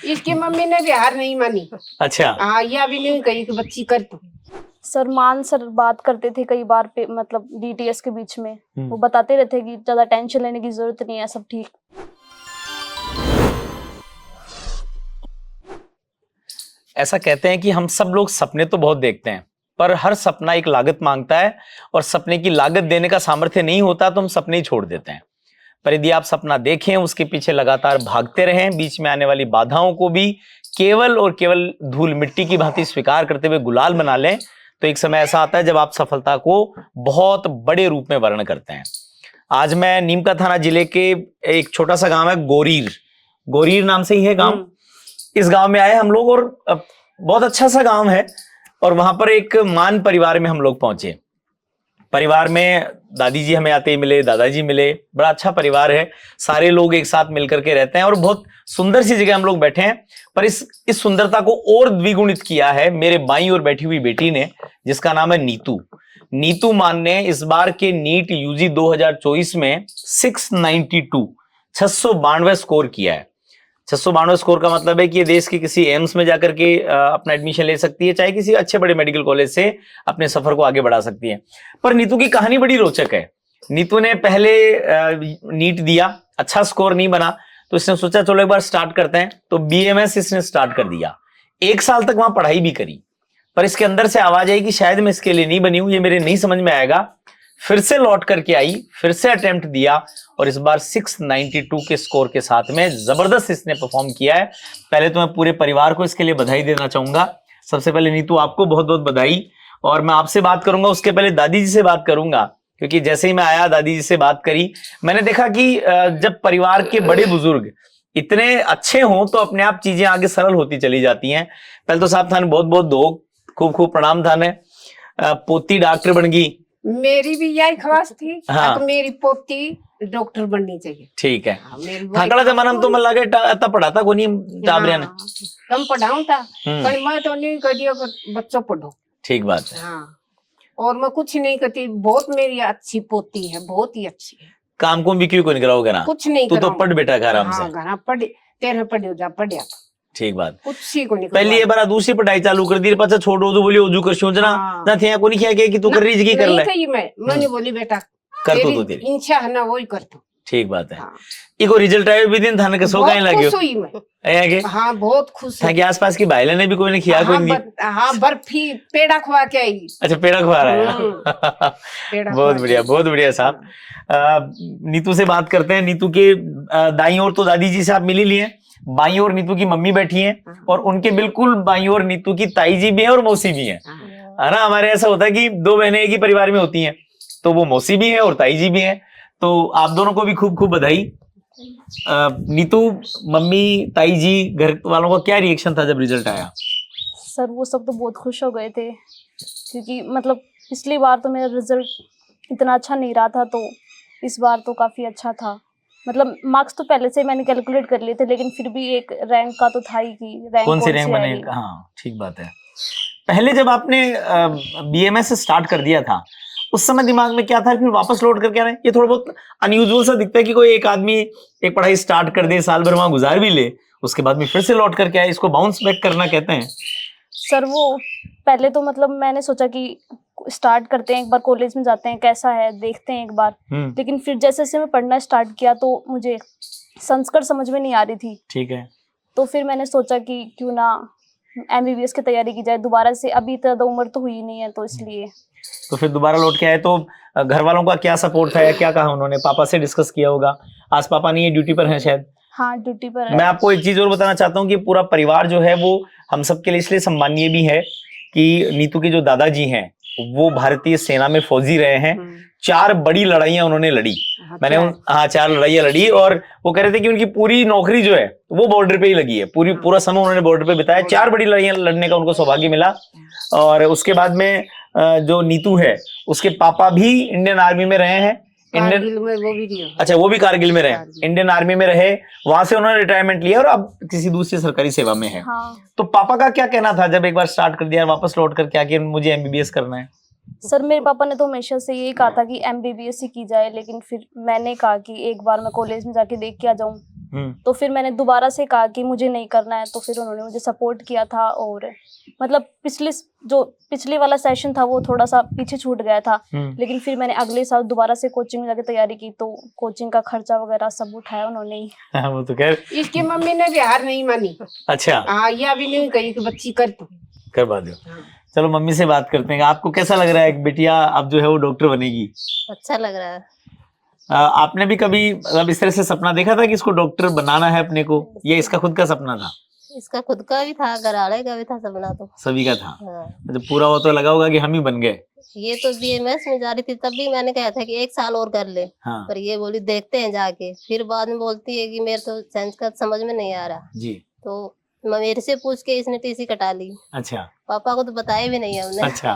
इसकी मम्मी ने भी हार नहीं मानी। अच्छा। हाँ, यह भी नहीं कही कि बच्ची कर तू। सर बात करते थे कई बार पे, मतलब डीटीएस के बीच में वो बताते रहते कि ज्यादा टेंशन लेने की जरूरत नहीं है, सब ठीक। ऐसा कहते हैं कि हम सब लोग सपने तो बहुत देखते हैं, पर हर सपना एक लागत मांगता है, और सपने की लागत देने का सामर्थ्य नहीं होता तो हम सपने ही छोड़ देते हैं। पर यदि आप सपना देखें, उसके पीछे लगातार भागते रहें, बीच में आने वाली बाधाओं को भी केवल और केवल धूल मिट्टी की भांति स्वीकार करते हुए गुलाल बना लें, तो एक समय ऐसा आता है जब आप सफलता को बहुत बड़े रूप में वर्ण करते हैं। आज मैं नीमका थाना जिले के एक छोटा सा गांव है गोरीर नाम से ही है गांव। इस गांव में आए हम लोग, और बहुत अच्छा सा गांव है, और वहां पर एक मान परिवार में हम लोग पहुंचे। परिवार में दादी जी हमें आते ही मिले, दादाजी मिले। बड़ा अच्छा परिवार है, सारे लोग एक साथ मिलकर के रहते हैं, और बहुत सुंदर सी जगह हम लोग बैठे हैं। पर इस सुंदरता को और द्विगुणित किया है मेरे बाईं ओर बैठी हुई बेटी ने, जिसका नाम है नीतू मान ने इस बार के नीट यूजी 2024 में 692 स्कोर किया है। 692 स्कोर का मतलब है कि ये देश के किसी एम्स में जाकर के अपना एडमिशन ले सकती है, चाहे किसी अच्छे बड़े मेडिकल कॉलेज से अपने सफर को आगे बढ़ा सकती है। पर नीतू की कहानी बड़ी रोचक है। नीतू ने पहले नीट दिया, अच्छा स्कोर नहीं बना, तो इसने सोचा चलो एक बार स्टार्ट करते हैं, तो बीएमएस इसने स्टार्ट कर दिया। 1 साल तक वहां पढ़ाई भी करी, पर इसके अंदर से आवाज आई कि शायद मैं इसके लिए नहीं बनी हूं, ये मेरे नहीं समझ में आएगा। फिर से लौट करके आई, फिर से अटेम्प्ट दिया, और इस बार 692 के स्कोर के साथ में जबरदस्त इसने परफॉर्म किया है। पहले तो मैं पूरे परिवार को इसके लिए बधाई देना चाहूंगा। सबसे पहले नीतू आपको बहुत बहुत बधाई, और मैं आपसे बात करूंगा उसके पहले दादी जी से बात करूंगा, क्योंकि जैसे ही मैं आया दादी जी से बात करी, मैंने देखा कि जब परिवार के बड़े बुजुर्ग इतने अच्छे हों तो अपने आप चीजें आगे सरल होती चली जाती हैं। पहले तो साहब थाने बहुत बहुत दो, खूब खूब प्रणाम थाने। पोती डॉक्टर बन गई, मेरी भी यही ख्वाहिश थी। हाँ। तो मेरी पोती डॉक्टर बननी चाहिए। ठीक है। मेरी थाकड़ा जमाना में तो मन लगे इतना पढ़ाता को नहीं टाबरिया ने। कम पढ़ाऊं था, पर मैं तो नहीं कहती बच्चों पढ़ो। ठीक बात है। हाँ, और मैं कुछ नहीं करती। बहुत मेरी अच्छी पोती है, बहुत ही अच्छी है। काम को भी क्यों नहीं कराओगे ना? कुछ नहीं तू तो पढ़ बेटा आराम से। हाँ, पढ़ तेरे पढ़े जा पढ़िया। ठीक बात। कुछ सी को नहीं। पहली बार दूसरी पढ़ाई चालू कर दी, पाछा छोड़ो तो बोली ओजू कर जना ना थे को नहीं किया कि तू कर रही जगी कर ले। मैंने बोली बेटा कर तो तेरी इच्छा है ना वही कर तू। ठीक बात है। इको रिजल्ट आयो भी दिन थाने के सो काहे लाग्यो? खुश हुई मैं। आगे हां, बहुत खुश था कि आसपास की भाईले ने भी कोई ने खिया कोई नहीं। हां, बर्फी पेड़ा खवा के आई। अच्छा, पेड़ा खवा रहा है। बहुत बढ़िया, बहुत बढ़िया साहब। नीतू से बात करते हैं। नीतू के दाईं ओर तो दादी जी से आप मिल ही लिए, बाईं ओर नीतू की मम्मी बैठी हैं, और उनके बिल्कुल बाईं ओर नीतू की ताई जी भी है और मौसी भी है ना। हमारे ऐसा होता है कि 2 बहनें एक ही परिवार में होती हैं, तो वो मौसी भी है और ताई जी भी है। तो आप दोनों को भी खूब खूब बधाई। नीतू, मम्मी, ताई जी, घर वालों का क्या रिएक्शन था जब रिजल्ट आया? सर वो सब तो बहुत खुश हो गए थे, क्योंकि मतलब पिछली बार तो मेरा रिजल्ट इतना अच्छा नहीं रहा था, तो इस बार तो काफी अच्छा था। मतलब मार्क्स तो पहले से मैंने कैलकुलेट कर लिए थे, लेकिन फिर भी एक रैंक का तो था ही कि रैंक कौन सी रैंक बने। हाँ, ठीक बात है। पहले जब आपने बीएमएस से स्टार्ट कर दिया था, उस समय दिमाग में क्या था, फिर वापस लौट करके आ रहे हैं? ये थोड़ा बहुत अनयूजुअल सा दिखता है कि कोई एक आदमी एक पढ़ाई स्टार्ट कर दे, साल भर वहां गुजार भी ले, उसके बाद में फिर से लौट करके आए। इसको बाउंस बैक करना कहते हैं। सर वो पहले तो मतलब मैंने सोचा कि स्टार्ट करते हैं, एक बार कॉलेज में जाते हैं, कैसा है देखते हैं एक बार। लेकिन फिर जैसे जैसे मैं पढ़ना स्टार्ट किया तो मुझे संस्कृत समझ में नहीं आ रही थी। ठीक है। तो फिर मैंने सोचा कि क्यों ना एमबीबीएस की तैयारी की जाए दोबारा से। अभी इतना उम्र तो हुई नहीं है, तो इसलिए। तो फिर दोबारा लौट के आए, तो घर वालों का क्या सपोर्ट था या क्या कहा उन्होंने? पापा से डिस्कस किया होगा। आज पापा नहीं है, ड्यूटी पर हैं शायद। हाँ, ड्यूटी पर है। मैं आपको एक चीज और बताना चाहता हूँ कि पूरा परिवार जो है वो हम सबके लिए इसलिए सम्मानीय भी है कि नीतू के जो दादाजी हैं वो भारतीय सेना में फौजी रहे हैं। 4 बड़ी लड़ाइयां उन्होंने लड़ी। मैंने 4 लड़ाइयां लड़ी, और वो कह रहे थे कि उनकी पूरी नौकरी जो है वो बॉर्डर पे ही लगी है। पूरा समय उन्होंने बॉर्डर पे बिताया। 4 बड़ी लड़ाइयां लड़ने का उनको सौभाग्य मिला। और उसके बाद में जो नीतू है उसके पापा भी इंडियन आर्मी में रहे हैं। अच्छा, वो भी कारगिल में रहे, इंडियन आर्मी में रहे, वहां से उन्होंने रिटायरमेंट लिया और अब किसी दूसरी सरकारी सेवा में है। हाँ। तो पापा का क्या कहना था जब एक बार स्टार्ट कर दिया, वापस लौट कर क्या कि मुझे एमबीबीएस करना है? सर मेरे पापा ने तो हमेशा से यही कहा था कि एमबीबीएस ही की जाए, लेकिन फिर मैंने कहा कि एक बार मैं कॉलेज में जाके देख के आ जाऊं। तो फिर मैंने दोबारा से कहा कि मुझे नहीं करना है, तो फिर उन्होंने मुझे सपोर्ट किया था। और मतलब पिछली वाला सेशन था वो थोड़ा सा पीछे छूट गया था, लेकिन फिर मैंने अगले साल दोबारा से कोचिंग में जाके तैयारी की, तो कोचिंग का खर्चा वगैरह सब उठाया उन्होंने ही। हाँ, वो तो खैर इसकी मम्मी ने भी हार नहीं मानी। अच्छा, हाँ, यह भी नहीं कही कि बच्ची कर तू। करवा दो। चलो मम्मी से बात करते हैं, आपको कैसा लग रहा है एक बिटिया अब जो है वो डॉक्टर बनेगी? अच्छा लग रहा है। आपने भी कभी मतलब इस तरह से सपना देखा था कि इसको डॉक्टर बनाना है अपने को, ये इसका खुद का सपना था? इसका खुद का भी था, घरवाले का भी था, सपना तो सभी का था। हाँ। जब पूरा हो तो लगा होगा कि हम ही बन गए। ये तो बीएमएस में जा रही थी, तब भी मैंने कहा था कि 1 साल और कर ले। हाँ पर ये बोली देखते हैं जाके। फिर बाद में बोलती है कि मेरे तो संस्कृत समझ में नहीं आ रहा, जी। तो मेरे से पूछ के इसने टीसी कटा ली। अच्छा, पापा को तो बताया भी नहीं हमने। अच्छा।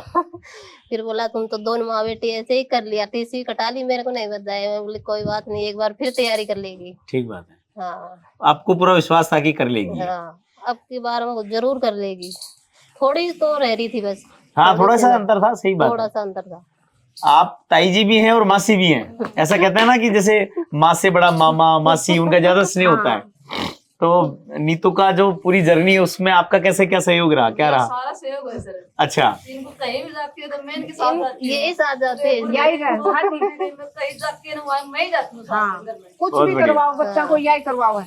फिर बोला तुम तो दोनों माँ बेटी ऐसे ही कर लिया, टीसी कटा ली, मेरे को नहीं बताया। मैं बोली कोई बात नहीं, एक बार फिर तैयारी कर लेगी। ठीक बात है। हाँ आपको पूरा विश्वास था कि कर लेगी? हाँ, अब की बार वो जरूर कर लेगी। थोड़ी तो रह रही थी बस। हाँ, थोड़ा सा अंतर था, सही बात थोड़ा है। सा अंतर था। आप ताई जी भी हैं और मासी भी हैं। ऐसा कहते हैं ना कि जैसे माँ से बड़ा मामा मासी, उनका ज्यादा स्नेह होता है। तो नीतू का जो पूरी जर्नी है उसमें आपका कैसे क्या सहयोग रहा, क्या रहा? सारा सहयोग है सर। अच्छा, इनको कहीं भी जाती है तो मैं इनके साथ जाती हूँ। यही साथ जाते हैं। यही रहता है। मैं कहीं जाती है ना, वहाँ मैं ही जाती हूँ साथ हाँ, में घर में। कुछ बहुत भी बढ़िया। करवाओ बच्चा को, यही करवाओ है।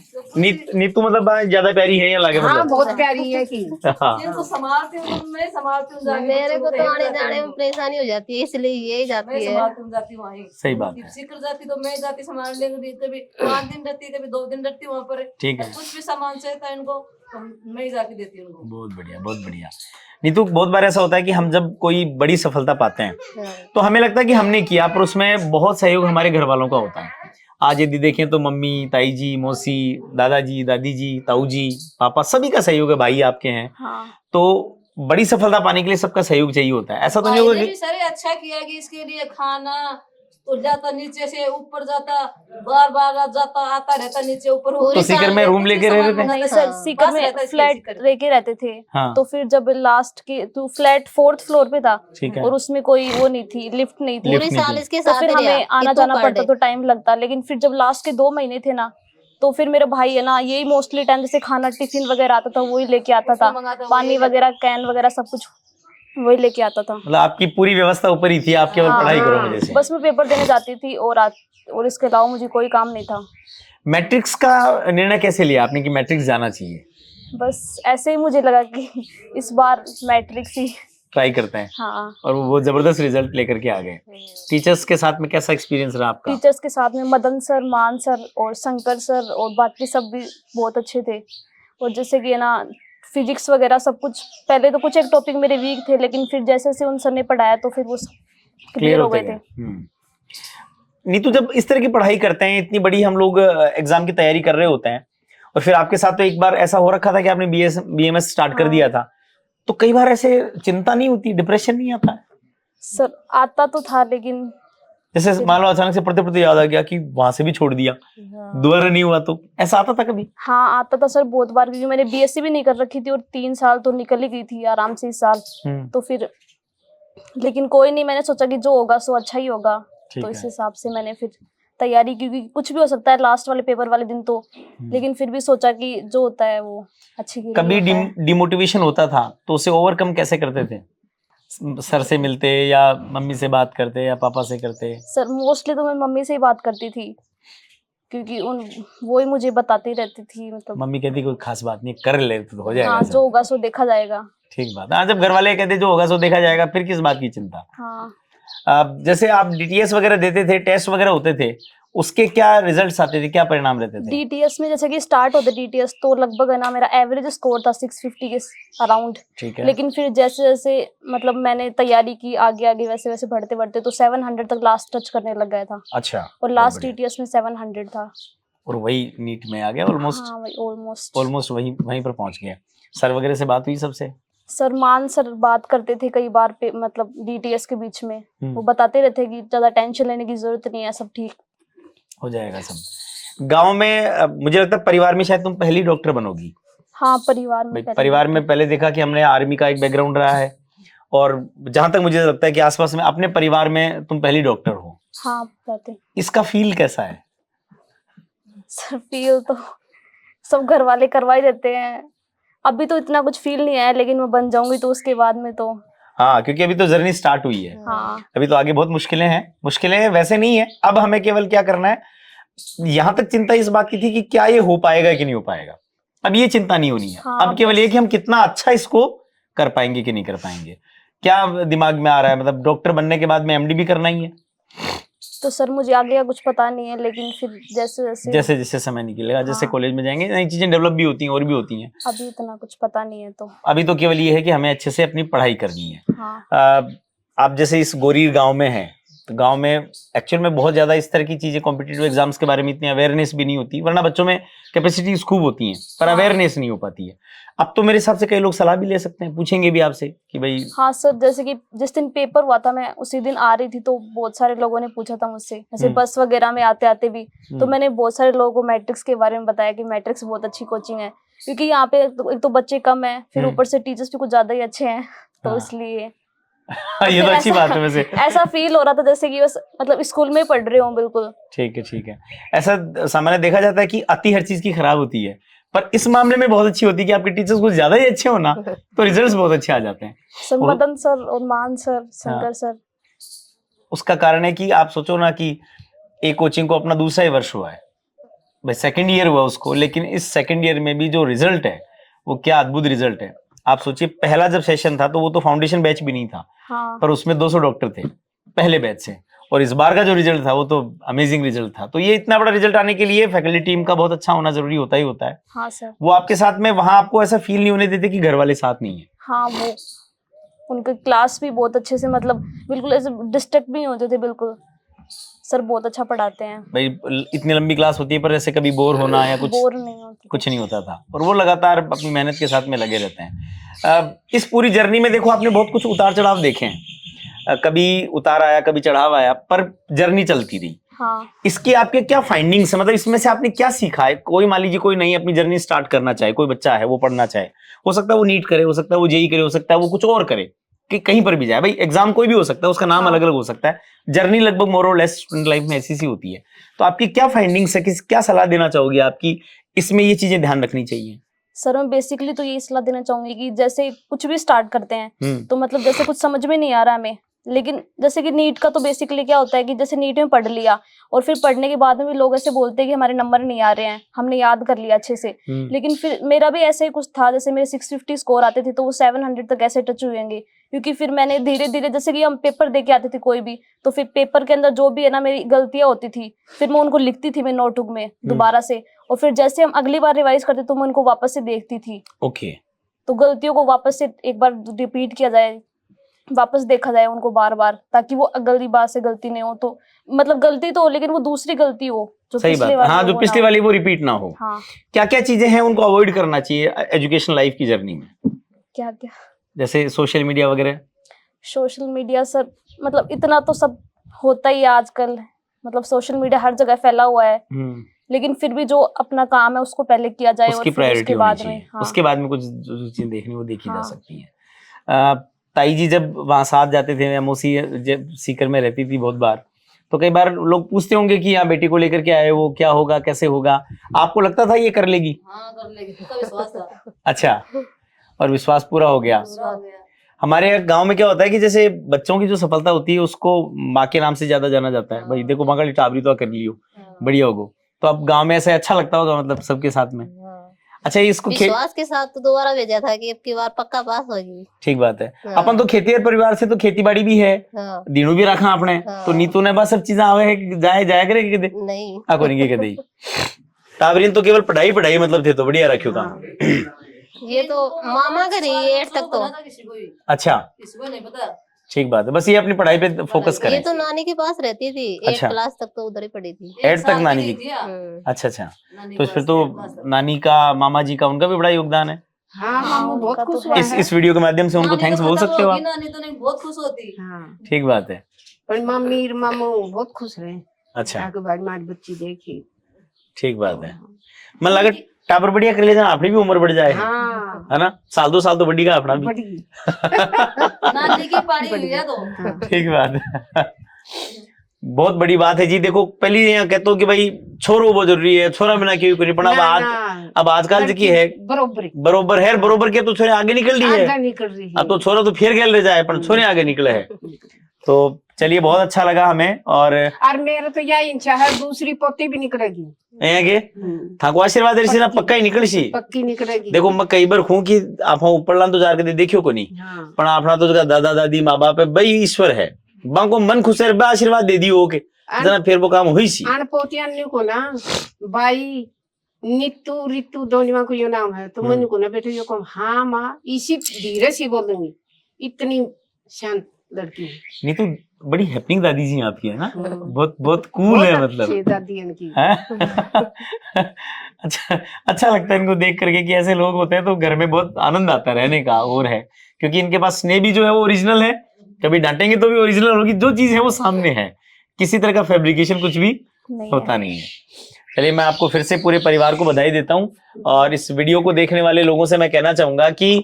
नीतू मतलब ज्यादा प्यारी है या लागे हाँ, मतलब? बहुत प्यारी है कि हाँ, इनको संभालती हूँ तो मैं संभालती हूँ जाके। मेरे को बच्चों तो आने कहीं भी जाने में जाती हूँ। परेशानी हो जाती है, इसलिए यही मैं जाती है। संभालती हूँ, जाती हूँ वहीं। सही बात है। सीकर जाती तो मैं जाती संभाल लेंगी, कभी 5 दिन रहती, कभी 2 दिन रहती वहाँ पर। ठीक है। कुछ भी सामान चाहिए था इनको तो मैं ही जाके देती हूँ उनको। बहुत बढ़िया, बहुत बढ़िया। नीतू, बहुत बार ऐसा होता है कि हम जब कोई बड़ी सफलता पाते हैं हाँ। तो हमें लगता है कि हमने किया, पर उसमें बहुत सहयोग हमारे घर वालों का होता है। आज यदि देखें तो मम्मी, ताई जी, मौसी, दादाजी, दादी जी, ताऊ जी, पापा, सभी का सहयोग है, भाई आपके हैं। हाँ, तो बड़ी सफलता पाने के लिए सबका सहयोग चाहिए होता है। ऐसा तो नहीं होगा भाई ने कि भी सारे अच्छा किया कि इसके लिए खाना तो जाता नीचे से ऊपर जाता, बार बार जाता आता रहता नीचे ऊपर। पूरी तो सीकर में रूम लेके रह रहे थे? नहीं हाँ, सर, सीकर बस में रहता है इसलिए फ्लैट सीकर। रह के रहते थे। हाँ। तो फिर जब लास्ट के तो फ्लैट 4th फ्लोर पे था, ठीक है। और उसमें कोई वो नहीं थी, लिफ्ट नहीं थी। लिफ्ट पूरी नहीं साल थी। इसके तो साथ फिर ही हमें रहा आना कि तू जाना पढ़ पड़ता, ले। तो टाइम लगता। लेकिन फिर जब लास्ट के 2 महीने थे ना, तो फिर मेरा भाई है ना, यही मोस्टली टाइम जैसे खाना टिफिन वगैरह आता था वही लेके आता था, मंगाता, पानी वही वगैरह कैन वगैरह सब कुछ वही लेके आता था। मतलब आपकी पूरी व्यवस्था ऊपर ही थी, आप केवल हाँ, पढ़ाई करो हाँ। मुझे से। बस मैं पेपर देने जाती थी और इसके अलावा मुझे कोई काम नहीं था। मैट्रिक्स का निर्णय कैसे लिया आपने कि मैट्रिक्स जाना चाहिए? बस ऐसे ही मुझे लगा कि इस बार मैट्रिक्स ही। ट्राई करते हैं। हाँ, और वो जबरदस्त रिजल्ट लेकर के आ गए। टीचर्स के साथ में कैसा एक्सपीरियंस रहा आपका? टीचर्स के साथ में मदन सर, मान सर और शंकर सर और बाकी सब भी बहुत अच्छे थे। और जैसे कि है ना, फिजिक्स वगैरह सब कुछ, पहले तो कुछ एक टॉपिक मेरे वीक थे, लेकिन फिर जैसे जैसे उन सर ने पढ़ाया तो फिर वो क्लियर हो गए थे। नीतू, जब इस तरह की पढ़ाई करते हैं, इतनी बड़ी हम लोग एग्जाम की तैयारी कर रहे होते हैं, और फिर आपके साथ तो एक बार ऐसा हो रखा था कि आपने बीएमएस स्टार्ट कर हाँ। दिया था, तो कई बार ऐसे चिंता नहीं होती, डिप्रेशन नहीं आता? सर आता तो था, लेकिन जैसे मान लो अचानक से पढ़ते पढ़ते याद आ गया कि वहां से भी छोड़ दिया, दोबारा नहीं हुआ, तो ऐसा आता था कभी? हाँ आता था सर बहुत बार, क्योंकि मैंने बीएससी भी नहीं कर रखी थी और 3 साल तो निकल ही गई थी आराम से इस साल। तो फिर लेकिन कोई नहीं, मैंने सोचा कि जो होगा सो अच्छा ही होगा। ठीक तो है। इस हिसाब से मैंने फिर तैयारी, क्योंकि कुछ भी हो सकता है लास्ट वाले पेपर वाले दिन तो, लेकिन फिर भी सोचा कि जो होता है वो अच्छे के लिए कभी होता है। डिमोटिवेशन होता था तो उसे ओवरकम कैसे करते थे? सर से मिलते या मम्मी से बात करते या पापा से करते? सर मोस्टली तो मैं मम्मी से ही बात करती थी, क्योंकि वो ही मुझे बताती रहती थी, मतलब मम्मी कहती कोई खास बात नहीं, कर ले तो हो जाएगा हाँ सब। जो होगा सो देखा जाएगा। ठीक बात। हाँ, जब घर वाले कहते जो होगा सो देखा जाएगा, फिर किस बात की चिंता? हाँ जैसे आप डीटीएस वगैरह देते थे, टेस्ट वगैरह होते थे, उसके क्या रिजल्ट्स आते थे, क्या परिणाम रहते थे? डीटीएस में जैसे कि स्टार्ट होते डीटीएस तो लगभग है ना, मेरा एवरेज स्कोर था 650 के अराउंड। ठीक है। लेकिन फिर जैसे जैसे मतलब मैंने तैयारी की आगे आगे, वैसे वैसे बढ़ते बढ़ते तो 700 तक लास्ट टच करने लग गया था। अच्छा। और बहुत लास्ट बढ़िया। डीटीएस में 700 था। और वही नीट में आ गया ऑलमोस्ट। हाँ वही ऑलमोस्ट। ऑलमोस्ट वहीं पर पहुंच गया। सर वगैरह से बात हुई सबसे? सर मान सर बात करते थे कई बार पे, मतलब डीटीएस के बीच में वो बताते रहते कि ज्यादा टेंशन लेने की जरूरत नहीं है, सब ठीक हो जाएगा सब। गांव में मुझे लगता है परिवार में शायद तुम पहली डॉक्टर बनोगी। हाँ परिवार में भाई, पहले परिवार में पहले देखा कि हमने आर्मी का एक बैकग्राउंड रहा है, और जहां तक मुझे लगता है कि आसपास में अपने परिवार में तुम पहली डॉक्टर हो। हाँ बताते। इसका फील कैसा है? सर फील तो सब घर वाले करवा ही देते हैं। अभी तो इतना कुछ फील नहीं आया, लेकिन मैं बन जाऊंगी तो उसके बाद में तो हाँ, क्योंकि अभी तो जर्नी स्टार्ट हुई है, हाँ अभी तो आगे बहुत मुश्किलें हैं। मुश्किलें वैसे नहीं है, अब हमें केवल क्या करना है, यहाँ तक चिंता इस बात की थी कि क्या ये हो पाएगा कि नहीं हो पाएगा, अब ये चिंता नहीं होनी है। हाँ, अब केवल ये कि हम कितना अच्छा इसको कर पाएंगे कि नहीं कर पाएंगे। क्या दिमाग में आ रहा है, मतलब डॉक्टर बनने के बाद में एमडी भी करना ही है? तो सर मुझे आगे का कुछ पता नहीं है, लेकिन फिर जैसे जैसे जैसे जैसे समय निकलेगा, जैसे हाँ। कॉलेज में जाएंगे नई चीजें डेवलप भी होती हैं और भी होती हैं। अभी इतना कुछ पता नहीं है तो अभी तो केवल ये है कि हमें अच्छे से अपनी पढ़ाई करनी है। हाँ आप जैसे इस गोरीर गांव में हैं, तो गांव में एक्चुअल में बहुत ज्यादा इस तरह की चीजें, कॉम्पिटिटिव एग्जाम्स के बारे में इतनी अवेयरनेस भी नहीं होती, वरना बच्चों में कैपेसिटीज खूब होती हैं पर हाँ। अवेयरनेस नहीं हो पाती है। अब तो मेरे हिसाब से कई लोग सलाह भी ले सकते हैं, पूछेंगे भी आपसे कि भाई। हाँ सर, जैसे कि जिस दिन पेपर हुआ था मैं उसी दिन आ रही थी, तो बहुत सारे लोगों ने पूछा था मुझसे, जैसे बस वगैरह में आते आते भी, तो मैंने बहुत सारे लोगों को मैट्रिक्स के बारे में बताया कि मैट्रिक्स बहुत अच्छी कोचिंग है, क्योंकि यहाँ पे एक तो बच्चे कम है, फिर ऊपर से टीचर्स भी कुछ ज्यादा ही अच्छे हैं, तो हाँ। इसलिए ये तो अच्छी बात है वैसे। ऐसा फील हो रहा था जैसे कि बस मतलब स्कूल में पढ़ रहे हो बिल्कुल। ठीक है, ठीक है। ऐसा सामान्य देखा जाता है कि अति हर चीज की खराब होती है, पर इस मामले में बहुत अच्छी होती है कि आपके टीचर्स कुछ ज्यादा ही अच्छे हो ना, तो रिजल्ट्स बहुत अच्छे आ जाते हैं। सर मदन सर और मान सर, शंकर सर। उसका कारण है कि आप सोचो ना कि एक कोचिंग को अपना दूसरा ही वर्ष हुआ है, भाई सेकंड ईयर हुआ उसको, लेकिन इस सेकंड ईयर में भी जो रिजल्ट है वो क्या अद्भुत रिजल्ट है। आप सोचिए, पहला जब सेशन था तो वो तो फाउंडेशन बैच भी नहीं था, हाँ पर उसमें 200 डॉक्टर थे पहले बैच से, और इस बार का जो रिजल्ट था वो तो अमेजिंग रिजल्ट था। तो ये इतना बड़ा रिजल्ट आने के लिए फैकल्टी टीम का बहुत अच्छा होना जरूरी होता ही होता है। हाँ सर। वो आपके साथ में, वहां आपको ऐसा फील नहीं होने देते कि घर वाले साथ नहीं है। हाँ, वो उनके क्लास भी बहुत अच्छे से, मतलब बिल्कुल ऐसे डिस्ट्रैक्ट भी नहीं होते थे बिल्कुल। सर बहुत अच्छा पढ़ाते हैं भाई इतनी लंबी क्लास होती है पर ऐसे कभी बोर होना या कुछ बोर नहीं होते। कुछ नहीं होता था, और वो लगातार अपनी मेहनत के साथ में लगे रहते हैं। इस पूरी जर्नी में देखो आपने बहुत कुछ उतार चढ़ाव देखे हैं, कभी उतार आया कभी चढ़ाव आया, पर जर्नी चलती रही। हाँ इसकी आपके क्या फाइंडिंग्स है, मतलब इसमें से आपने क्या सीखा है? कोई मान लीजिए कोई नई अपनी जर्नी स्टार्ट करना चाहे, कोई बच्चा है वो पढ़ना चाहे, हो सकता है वो नीट करे, हो सकता है वो जेई करे, हो सकता है वो कुछ और करे, कि कहीं पर भी जाए, भाई एग्जाम कोई भी हो सकता है, उसका नाम अलग अलग हो सकता है, जर्नी लगभग मोर और लेस स्टूडेंट लाइफ में ऐसी सी होती है। तो आपकी क्या फाइंडिंग्स है, क्या सलाह देना चाहोगे आपकी, इसमें ये चीजें ध्यान रखनी चाहिए? सर, मैं बेसिकली तो यही सलाह देना चाहूंगी कि जैसे कुछ भी स्टार्ट करते हैं तो मतलब जैसे कुछ समझ में नहीं आ रहा हमें, लेकिन जैसे कि नीट का तो बेसिकली क्या होता है कि जैसे नीट में पढ़ लिया और फिर पढ़ने के बाद में भी लोग ऐसे बोलते हैं कि हमारे नंबर नहीं आ रहे हैं, हमने याद कर लिया अच्छे से, लेकिन फिर मेरा भी ऐसे ही कुछ था, जैसे मेरे 650 स्कोर आते थे तो वो 700 तक ऐसे टच हुएंगे, क्योंकि फिर मैंने धीरे धीरे, जैसे कि हम पेपर दे के आते थे कोई भी, तो फिर पेपर के अंदर जो भी है ना मेरी गलतियां होती थी, फिर मैं उनको लिखती थी मैं नोटबुक में दोबारा से, और फिर जैसे हम अगली बार रिवाइज करते तो मैं उनको वापस से देखती थी। ओके। तो गलतियों को वापस से एक बार रिपीट किया जाए, वापस देखा जाए उनको बार बार, ताकि वो अगली बार से गलती नहीं हो, तो मतलब गलती तो हो लेकिन वो दूसरी गलती हो जो सही पिछले बात, वाली हाँ, हो जो वो पिछली ना हो। वाली वो रिपीट ना हो। हाँ, क्या क्या चीजें हैं उनको अवॉइड करना चाहिए एजुकेशन लाइफ की जर्नी में? क्या क्या? जैसे सोशल मीडिया वगैरह। सोशल मीडिया सर, मतलब इतना तो सब होता ही है आजकल, मतलब सोशल मीडिया हर जगह फैला हुआ है, लेकिन फिर भी जो अपना काम है उसको पहले किया जाए उसकी और फिर प्रायोरिटी उसके होनी बाद चाहिए। में। हाँ, उसके बाद में कुछ जो चीजें देखनी वो देखी जा हाँ। सकती है। ताई जी जब वहां साथ जाते थे, एमओसी जब सीकर में रहती थी बहुत बार, तो कई बार लोग पूछते होंगे कि यहाँ बेटी को लेकर के आए, वो क्या होगा कैसे होगा, आपको लगता था ये कर लेगी? हाँ, कर लेगी, उसका विश्वास था। अच्छा, और विश्वास पूरा हो गया। पूरा हो गया। हमारे गांव में क्या होता है कि जैसे बच्चों की जो सफलता होती है उसको माँ के नाम से ज्यादा जाना जाता है, भाई देखो माँ का टाबरी तो कर लियो, बढ़िया होगो। तो अब गांव में ऐसे अच्छा लगता होगा, मतलब सबके साथ में। अच्छा, ये इसको विश्वास के साथ तो दोबारा भेजा था कि अब की बार पक्का पास होगी। ठीक बात है। हाँ। अपन तो खेती परिवार से, तो खेती बाड़ी भी है, हाँ। दीनू भी रखा आपने, हाँ। तो नीतू ने बस सब चीजें आवे है, जाया करे के दे नहीं, आको नहीं के दे। ताबरीन तो केवल पढ़ाई पढ़ाई मतलब थे, तो बढ़िया रखियो काम। ये तो मामा घर ही 8 तक तो। पता था किसी को ही, अच्छा, किसी को नहीं पता। ठीक बात है, बस ये अपनी पढ़ाई पे फोकस ये करें। तो नानी के पास रहती थी, 8 अच्छा। क्लास तक तो उधर ही पढ़ी थी। 8 तक साल नानी की की? थी, हाँ। अच्छा अच्छा, नानी तो के फिर पास तो 8 क्लास तक। नानी का, मामा जी का, उनका भी बड़ा योगदान है। हाँ, मामू बहुत उनका तो खुश हुआ इस है। इस वीडियो के माध्यम से उनको नानी थैंक्स तो बोल खत्म सकते हो होगी, आप। नानी तो नहीं बहुत खुश होती। हाँ, ठीक बात है। पर मम्मी और मामू बहुत खुश रहे, अच्छा, ताकि भाई हमारी बच्ची देखी। ठीक बात है। मन लगा टापर बढ़िया कर ले जाना, अपनी भी उम्र बढ़ जाए, हाँ, है ना, साल 2 साल तो बढ़ी का अपना भी। बड़ी। नानी की पारी हुई है तो। हाँ। ठीक बात है। बहुत बड़ी बात है जी। देखो पहले यहाँ कहते हो कि भाई छोरो बहुत जरूरी है, छोरा बिना क्यों नहीं पढ़ा। अब आजकल की है बरोबर है, बरोबर के तो छोरे आगे निकल रही है। अब तो छोरा तो फिर खेल रह जाए पर छोरे आगे निकले है। तो चलिए बहुत अच्छा लगा हमें। और मेरा तो यही इच्छा है दूसरी पोती भी निकलेगी के थाको आशीर्वाद रही ना पक्का ही निकल सी, पक्की निकलेगी। देखो मैं कई बार हूँ कि आप ऊपर लान तो जाकर देखियो को नहीं, पर अपना तो दादा दादी माँ बाप है भाई ईश्वर है, बाको मन खुश है आशीर्वाद दे दियो के जना फिर वो काम हुई सी। पोतियां को ना भाई नीतू रितु दोनों को यो नाम है, तो मन को ना बेटे यो कम हाँ माँ इसी धीरे से बोलूंगी, इतनी शांत लड़की है। नीतू बड़ी हैपनिंग दादी जी आपकी है ना, बहुत बहुत कूल है मतलब दादी इनकी। अच्छा लगता है इनको देख करके कि ऐसे लोग होते हैं तो घर में बहुत आनंद आता है रहने का। और है क्योंकि इनके पास स्नेह भी जो है वो ओरिजिनल है, कभी डांटेंगे तो भी ओरिजिनल होगी, जो चीज है वो सामने है, किसी तरह का फैब्रिकेशन कुछ भी होता नहीं है। चलिए मैं आपको फिर से पूरे परिवार को बधाई देता हूँ। और इस वीडियो को देखने वाले लोगों से मैं कहना चाहूंगा कि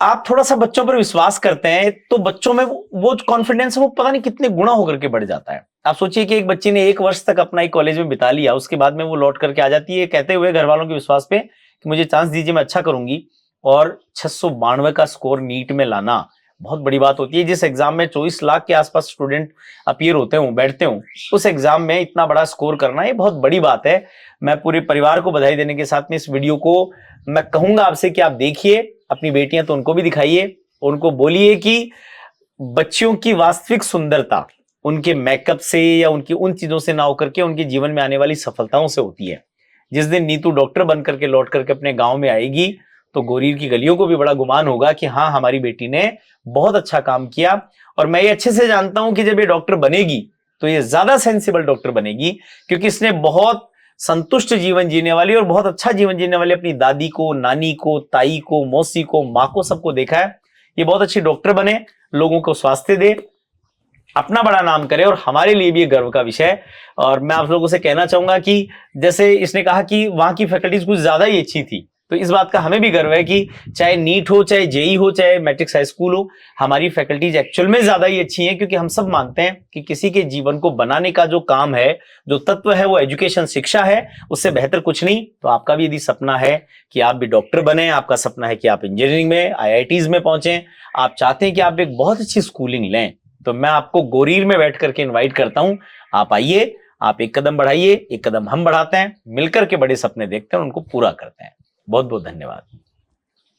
आप थोड़ा सा बच्चों पर विश्वास करते हैं तो बच्चों में वो कॉन्फिडेंस है वो पता नहीं कितने गुना होकर के बढ़ जाता है। आप सोचिए कि एक बच्ची ने 1 वर्ष तक अपना एक कॉलेज में बिता लिया, उसके बाद में वो लौट करके आ जाती है कहते हुए घर वालों के विश्वास पे कि मुझे चांस दीजिए मैं अच्छा करूंगी। और 692 का स्कोर नीट में लाना बहुत बड़ी बात होती है। जिस एग्जाम में 24 लाख के आसपास स्टूडेंट अपीयर होते हूँ बैठते हूँ, उस एग्जाम में इतना बड़ा स्कोर करना ये बहुत बड़ी बात है। मैं पूरे परिवार को बधाई देने के साथ में इस वीडियो को मैं कहूंगा आपसे कि आप देखिए, अपनी बेटियां तो उनको भी दिखाइए, उनको बोलिए कि बच्चियों की वास्तविक सुंदरता उनके मेकअप से या उनकी उन चीजों से ना होकर के उनके जीवन में आने वाली सफलताओं से होती है। जिस दिन नीतू डॉक्टर बन करके लौट करके अपने गांव में आएगी तो गोरीर की गलियों को भी बड़ा गुमान होगा कि हाँ हमारी बेटी ने बहुत अच्छा काम किया। और मैं ये अच्छे से जानता हूं कि जब ये डॉक्टर बनेगी तो ये ज्यादा सेंसिबल डॉक्टर बनेगी, क्योंकि इसने बहुत संतुष्ट जीवन जीने वाली और बहुत अच्छा जीवन जीने वाली अपनी दादी को, नानी को, ताई को, मौसी को, माँ को, सबको देखा है। ये बहुत अच्छी डॉक्टर बने, लोगों को स्वास्थ्य दे, अपना बड़ा नाम करे और हमारे लिए भी ये गर्व का विषय है। और मैं आप लोगों से कहना चाहूंगा कि जैसे इसने कहा कि वहां की फैकल्टीज कुछ ज्यादा ही अच्छी थी, तो इस बात का हमें भी गर्व है कि चाहे नीट हो, चाहे जेई हो, चाहे मैट्रिक्स हाई स्कूल हो, हमारी फैकल्टीज एक्चुअल में ज्यादा ही अच्छी हैं। क्योंकि हम सब मानते हैं कि किसी के जीवन को बनाने का जो काम है, जो तत्व है, वो एजुकेशन, शिक्षा है, उससे बेहतर कुछ नहीं। तो आपका भी यदि सपना है कि आप भी डॉक्टर बने, आपका सपना है कि आप इंजीनियरिंग में, IITs में पहुंचे, आप चाहते हैं कि आप एक बहुत अच्छी स्कूलिंग लें, तो मैं आपको गोरीर में बैठ करके इन्वाइट करता हूं। आप आइए, आप एक कदम बढ़ाइए, एक कदम हम बढ़ाते हैं, मिलकर के बड़े सपने देखते हैं, उनको पूरा करते हैं। बहुत बहुत धन्यवाद।